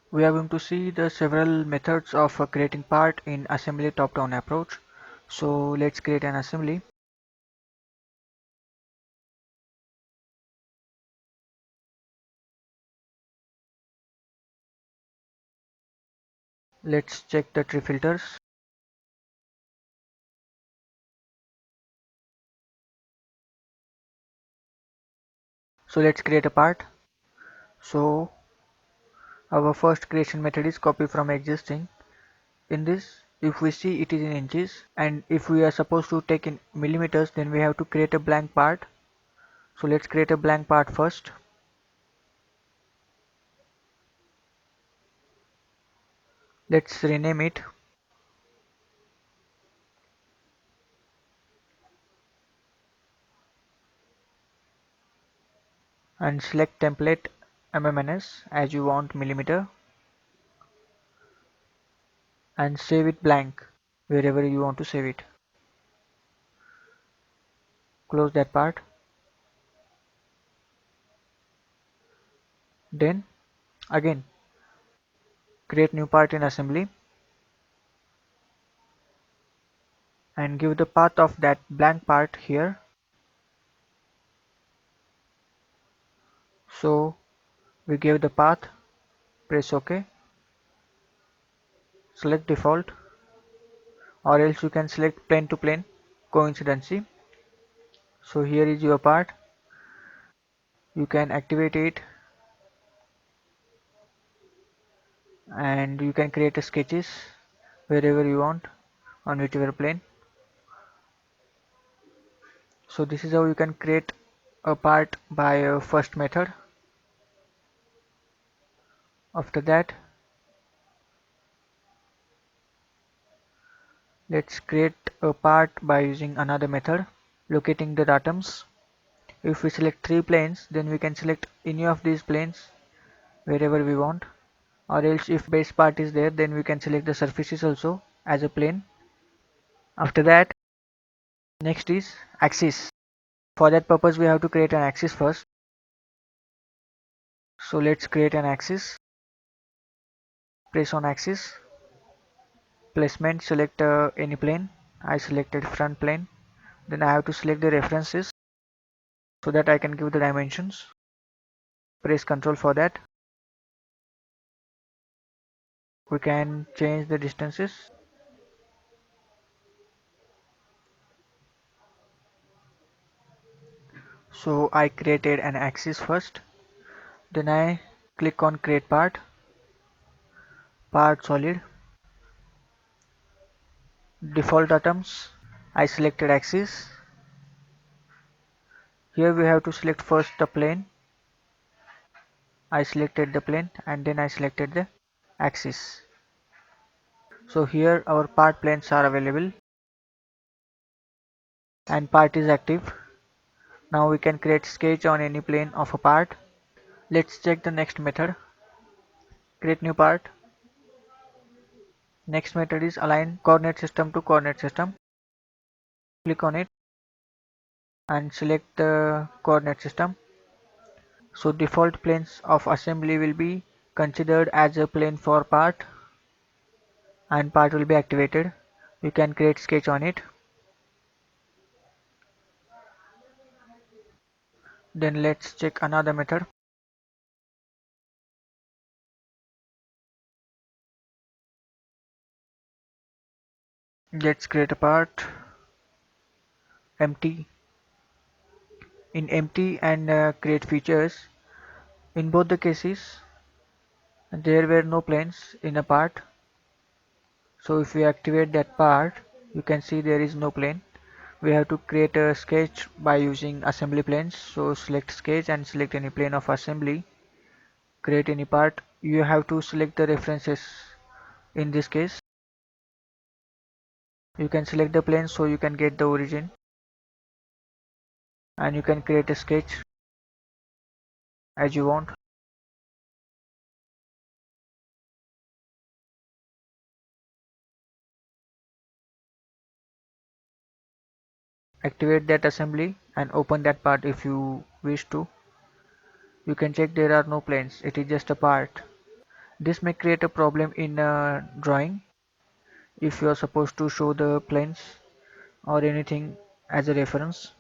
We are going to see the several methods of creating part in assembly top-down approach. So let's create an assembly. Let's check the tree filters. So let's create a part. So our first creation method is copy from existing. In this, if we see it is in inches, and if we are supposed to take in millimeters, then we have to create a blank part. So let's create a blank part first. Let's rename it and select template MMNS as you want millimeter and save it blank wherever you want to save it. Close that part. Then again create new part in assembly and give the path of that blank part here. So we gave the path, press OK, select default, or else you can select plane to plane coincidency. So here is your part. You can activate it and you can create a sketches wherever you want on whichever plane. So this is how you can create a part by a first method. After that, let's create a part by using another method, locating the datums. If we select three planes, then we can select any of these planes wherever we want, or else if base part is there, then we can select the surfaces also as a plane. After that, next is axis. For that purpose we have to create an axis first. So let's create an axis, press on axis, placement, select any plane. I selected front plane. Then I have to select the references so that I can give the dimensions. Press Ctrl for that. We can change the distances. So I created an axis first. Then I click on create part, part solid, default atoms. I selected axis. Here we have to select first the plane. I selected the plane and then I selected the axis. So here our part planes are available and part is active. Now we can create sketch on any plane of a part. Let's check the next method. Create new part. Next method is align coordinate system to coordinate system. Click on it and select the coordinate system. So default planes of assembly will be considered as a plane for part and part will be activated. You can create sketch on it. Then let's check another method. Let's create a part empty. In empty and create features, in both the cases there were no planes in a part. So if we activate that part, you can see there is no plane. We have to create a sketch by using assembly planes. So select sketch and select any plane of assembly. Create any part. You have to select the references. In this case, you can select the plane so you can get the origin, and you can create a sketch as you want. Activate that assembly and open that part if you wish to. You can check there are no planes, it is just a part. This may create a problem in drawing if you are supposed to show the planes or anything as a reference.